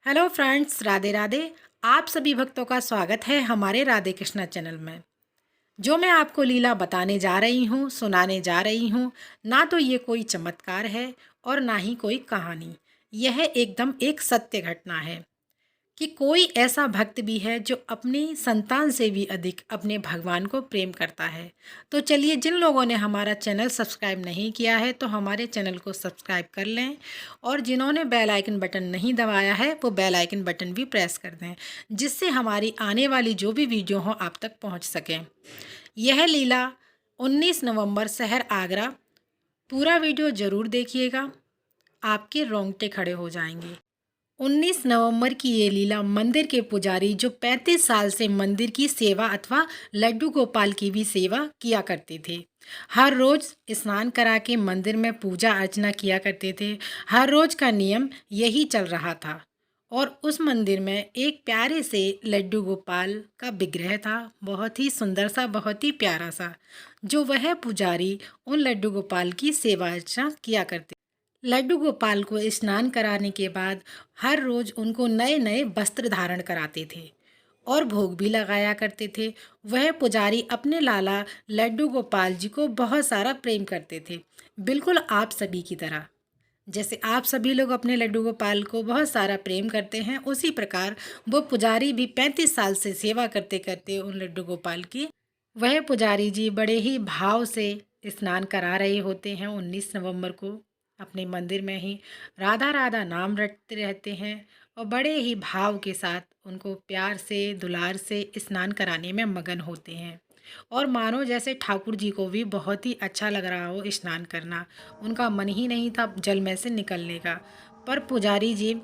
Hello friends, Radhe Radhe. आप सभी भक्तों का स्वागत है हमारे राधे कृष्णा चैनल में। जो मैं आपको लीला बताने जा रही हूँ, सुनाने जा रही हूँ, ना तो ये कोई चमत्कार है और ना ही कोई कहानी। यह एकदम एक सत्य घटना है कि कोई ऐसा भक्त भी है जो अपनी संतान से भी अधिक अपने भगवान को प्रेम करता है। तो चलिए, जिन लोगों ने हमारा चैनल सब्सक्राइब नहीं किया है तो हमारे चैनल को सब्सक्राइब कर लें, और जिन्होंने बेल आइकन बटन नहीं दबाया है वो बेल आइकन बटन भी प्रेस कर दें, जिससे हमारी आने वाली जो भी वीडियो हो आप तक पहुंच सकें। यह लीला 19 नवंबर, शहर आगरा। पूरा वीडियो ज़रूर देखिएगा, आपके रोंगटे खड़े हो जाएंगे। 19 नवंबर की ये लीला मंदिर के पुजारी जो 35 साल से मंदिर की सेवा अथवा लड्डू गोपाल की भी सेवा किया करते थे। हर रोज स्नान करा के मंदिर में पूजा अर्चना किया करते थे। हर रोज का नियम यही चल रहा था। और उस मंदिर में एक प्यारे से लड्डू गोपाल का विग्रह था, बहुत ही सुंदर सा, बहुत ही प्यारा सा, जो वह पुजारी उन लड्डू गोपाल की सेवा अर्चना किया करते। लड्डू गोपाल को स्नान कराने के बाद हर रोज उनको नए नए वस्त्र धारण कराते थे और भोग भी लगाया करते थे। वह पुजारी अपने लाला लड्डू गोपाल जी को बहुत सारा प्रेम करते थे, बिल्कुल आप सभी की तरह। जैसे आप सभी लोग अपने लड्डू गोपाल को बहुत सारा प्रेम करते हैं, उसी प्रकार वो पुजारी भी 35 साल से सेवा करते करते उन लड्डू गोपाल की, वह पुजारी जी बड़े ही भाव से स्नान करा रहे होते हैं 19 नवंबर को। अपने मंदिर में ही राधा राधा नाम रटते रहते हैं और बड़े ही भाव के साथ उनको प्यार से दुलार से स्नान कराने में मगन होते हैं। और मानो जैसे ठाकुर जी को भी बहुत ही अच्छा लग रहा हो स्नान करना, उनका मन ही नहीं था जल में से निकलने का। पर पुजारी जी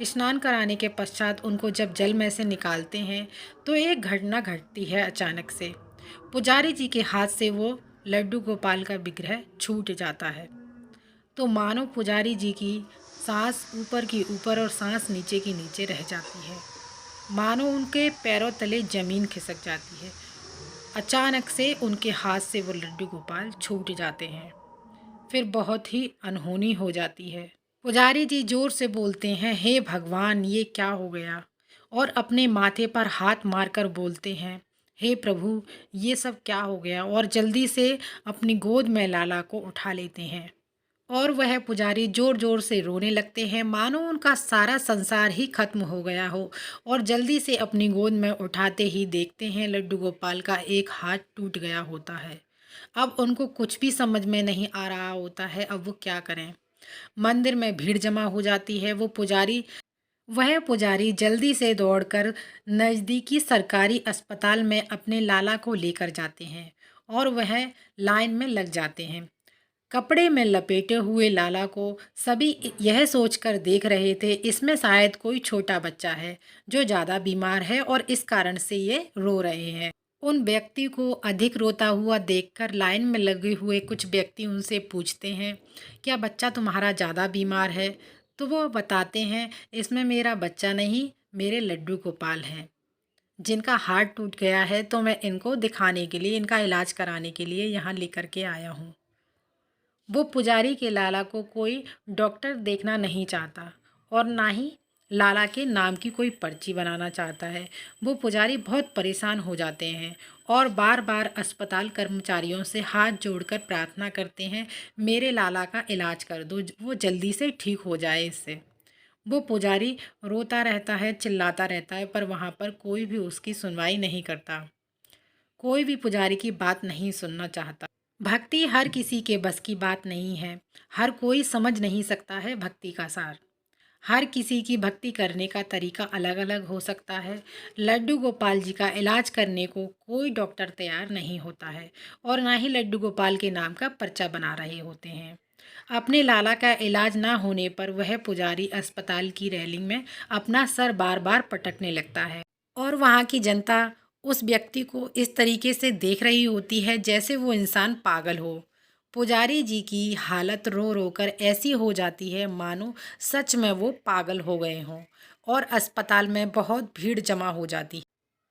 स्नान कराने के पश्चात उनको जब जल में से निकालते हैं तो एक घटना घटती है अचानक से। पुजारी जी के हाथ से वो लड्डू गोपाल का विग्रह छूट जाता है। तो मानो पुजारी जी की सांस ऊपर की ऊपर और सांस नीचे की नीचे रह जाती है, मानो उनके पैरों तले जमीन खिसक जाती है। अचानक से उनके हाथ से वो लड्डू गोपाल छूट जाते हैं। फिर बहुत ही अनहोनी हो जाती है। पुजारी जी जोर से बोलते हैं, हे भगवान, ये क्या हो गया। और अपने माथे पर हाथ मारकर बोलते हैं, हे प्रभु, ये सब क्या हो गया। और जल्दी से अपनी गोद में लाला को उठा लेते हैं और वह पुजारी जोर जोर से रोने लगते हैं, मानो उनका सारा संसार ही खत्म हो गया हो। और जल्दी से अपनी गोद में उठाते ही देखते हैं लड्डू गोपाल का एक हाथ टूट गया होता है। अब उनको कुछ भी समझ में नहीं आ रहा होता है, अब वो क्या करें। मंदिर में भीड़ जमा हो जाती है। वह पुजारी जल्दी से दौड़कर नज़दीकी सरकारी अस्पताल में अपने लाला को लेकर जाते हैं और वह लाइन में लग जाते हैं। कपड़े में लपेटे हुए लाला को सभी यह सोचकर देख रहे थे, इसमें शायद कोई छोटा बच्चा है जो ज़्यादा बीमार है और इस कारण से ये रो रहे हैं। उन व्यक्ति को अधिक रोता हुआ देखकर लाइन में लगे हुए कुछ व्यक्ति उनसे पूछते हैं, क्या बच्चा तुम्हारा ज़्यादा बीमार है। तो वो बताते हैं, इसमें मेरा बच्चा नहीं, मेरे लड्डू गोपाल हैं, जिनका हार्ट टूट गया है, तो मैं इनको दिखाने के लिए, इनका इलाज कराने के लिए यहाँ लेकर के आया हूँ। वो पुजारी के लाला को कोई डॉक्टर देखना नहीं चाहता और ना ही लाला के नाम की कोई पर्ची बनाना चाहता है। वो पुजारी बहुत परेशान हो जाते हैं और बार बार अस्पताल कर्मचारियों से हाथ जोड़कर प्रार्थना करते हैं, मेरे लाला का इलाज कर दो, वो जल्दी से ठीक हो जाए इससे। वो पुजारी रोता रहता है, चिल्लाता रहता है, पर वहाँ पर कोई भी उसकी सुनवाई नहीं करता। कोई भी पुजारी की बात नहीं सुनना चाहता। भक्ति हर किसी के बस की बात नहीं है। हर कोई समझ नहीं सकता है भक्ति का सार। हर किसी की भक्ति करने का तरीका अलग अलग हो सकता है। लड्डू गोपाल जी का इलाज करने को कोई डॉक्टर तैयार नहीं होता है और ना ही लड्डू गोपाल के नाम का पर्चा बना रहे होते हैं। अपने लाला का इलाज ना होने पर वह पुजारी अस्पताल की रेलिंग में अपना सर बार बार पटकने लगता है और वहाँ की जनता उस व्यक्ति को इस तरीके से देख रही होती है जैसे वो इंसान पागल हो। पुजारी जी की हालत रो रो कर ऐसी हो जाती है मानो सच में वो पागल हो गए हों और अस्पताल में बहुत भीड़ जमा हो जाती है।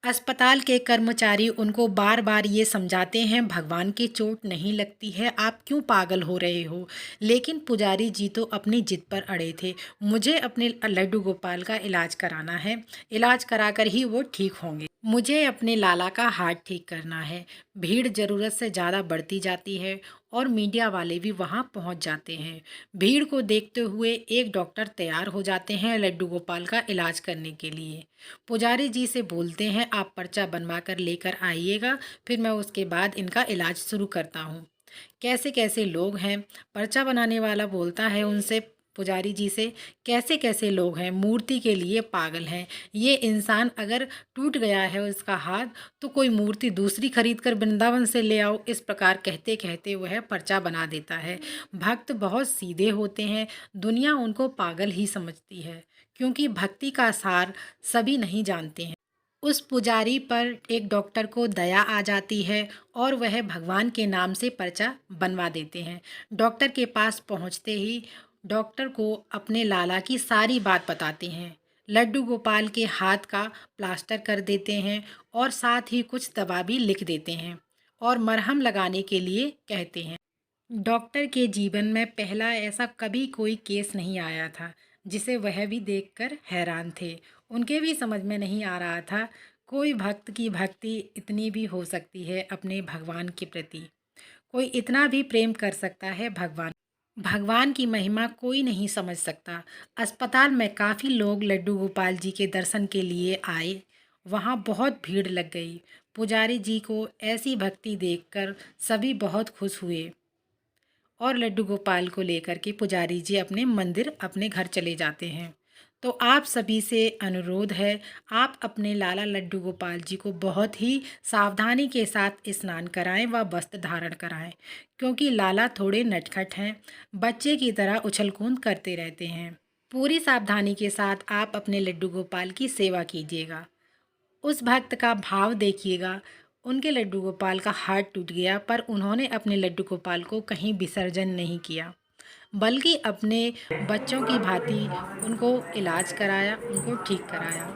अस्पताल के कर्मचारी उनको बार बार ये समझाते हैं भगवान की चोट नहीं लगती है, आप क्यों पागल हो रहे हो। लेकिन पुजारी जी तो अपनी जिद पर अड़े थे। मुझे अपने लड्डू गोपाल का इलाज कराना है, इलाज कराकर ही वो ठीक होंगे। मुझे अपने लाला का हार्ट ठीक करना है। भीड़ ज़रूरत से ज़्यादा बढ़ती जाती है और मीडिया वाले भी वहाँ पहुँच जाते हैं। भीड़ को देखते हुए एक डॉक्टर तैयार हो जाते हैं लड्डू गोपाल का इलाज करने के लिए। पुजारी जी से बोलते हैं आप पर्चा बनवा कर लेकर आइएगा, फिर मैं उसके बाद इनका इलाज शुरू करता हूँ। कैसे कैसे लोग हैं, पर्चा बनाने वाला बोलता है उनसे, पुजारी जी से, कैसे कैसे लोग हैं, मूर्ति के लिए पागल हैं। ये इंसान अगर टूट गया है उसका हाथ तो कोई मूर्ति दूसरी खरीद कर वृंदावन से ले आओ। इस प्रकार कहते कहते वह पर्चा बना देता है। भक्त बहुत सीधे होते हैं, दुनिया उनको पागल ही समझती है, क्योंकि भक्ति का सार सभी नहीं जानते हैं। उस पुजारी पर एक डॉक्टर को दया आ जाती है और वह भगवान के नाम से पर्चा बनवा देते हैं। डॉक्टर के पास पहुंचते ही डॉक्टर को अपने लाला की सारी बात बताते हैं। लड्डू गोपाल के हाथ का प्लास्टर कर देते हैं और साथ ही कुछ दवा भी लिख देते हैं और मरहम लगाने के लिए कहते हैं। डॉक्टर के जीवन में पहला ऐसा कभी कोई केस नहीं आया था जिसे वह भी देखकर हैरान थे। उनके भी समझ में नहीं आ रहा था कोई भक्त की भक्ति इतनी भी हो सकती है अपने भगवान के प्रति। कोई इतना भी प्रेम कर सकता है भगवान। भगवान की महिमा कोई नहीं समझ सकता। अस्पताल में काफ़ी लोग लड्डू गोपाल जी के दर्शन के लिए आए। वहाँ बहुत भीड़ लग गई। पुजारी जी को ऐसी भक्ति देखकर सभी बहुत खुश हुए और लड्डू गोपाल को लेकर के पुजारी जी अपने मंदिर अपने घर चले जाते हैं। तो आप सभी से अनुरोध है, आप अपने लाला लड्डू गोपाल जी को बहुत ही सावधानी के साथ स्नान कराएं व वस्त्र धारण कराएं, क्योंकि लाला थोड़े नटखट हैं, बच्चे की तरह उछल कूद करते रहते हैं। पूरी सावधानी के साथ आप अपने लड्डू गोपाल की सेवा कीजिएगा। उस भक्त का भाव देखिएगा। उनके लड्डू गोपाल का हार्ट टूट गया पर उन्होंने अपने लड्डू गोपाल को कहीं विसर्जन नहीं किया, बल्कि अपने बच्चों की भांति उनको इलाज कराया, उनको ठीक कराया।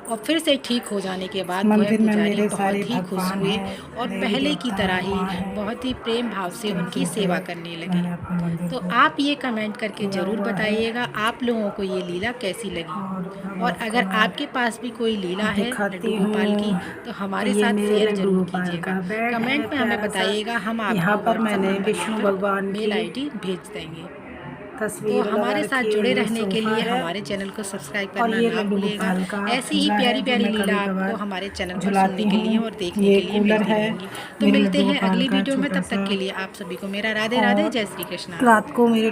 और फिर से ठीक हो जाने के बाद वह मंदिर में पुजारी मेरे सारे बहुत ही खुश भगवान हुए हैं, और देवी पहले की देवता तरह हैं, ही माँ है। बहुत ही प्रेम भाव इस से उनकी तरीके से सेवा करने लगे। मैंने अपने मंदिर तो को आप ये कमेंट करके किया ज़रूर हुआ है बताइएगा आप लोगों को ये लीला कैसी लगी। और अब और आपको अगर मैं आपके पास भी कोई लीला है लड्डू दिखाती गोपाल की हूँ। तो हमारे ये साथ मेरे शेयर लड्डू ज़रूर गोपाल कीजिएगा। का बेड है कमेंट में हमें प्यारा सा। बताइएगा, हम यहाँ आपको पर व्हाट्सएप मैंने नंबर या विष्णु फिर भगवान मेल की आईडी भेज देंगे। तो तस्वीर लगा हमारे साथ रखी है। जुड़े ये रहने के सोफा लिए है हमारे चैनल को सब्सक्राइब और करना ये ना लड्डू भूलिएगा। गोपाल का ऐसी ही झूला प्यारी है जो प्यारी मैं लीला कभी आपको कभार हमारे चैनल पर सुनने झुलाती के हूँ। लिए और देखने ये के लिए कूलर मिलती है रहेंगी। तो मेरे मिलते लड्डू हैं गोपाल अगली का वीडियो में, छोटा तब तक सा। के लिए आप सभी को मेरा राधे राधे, और जय श्री कृष्णा। रात को मेरे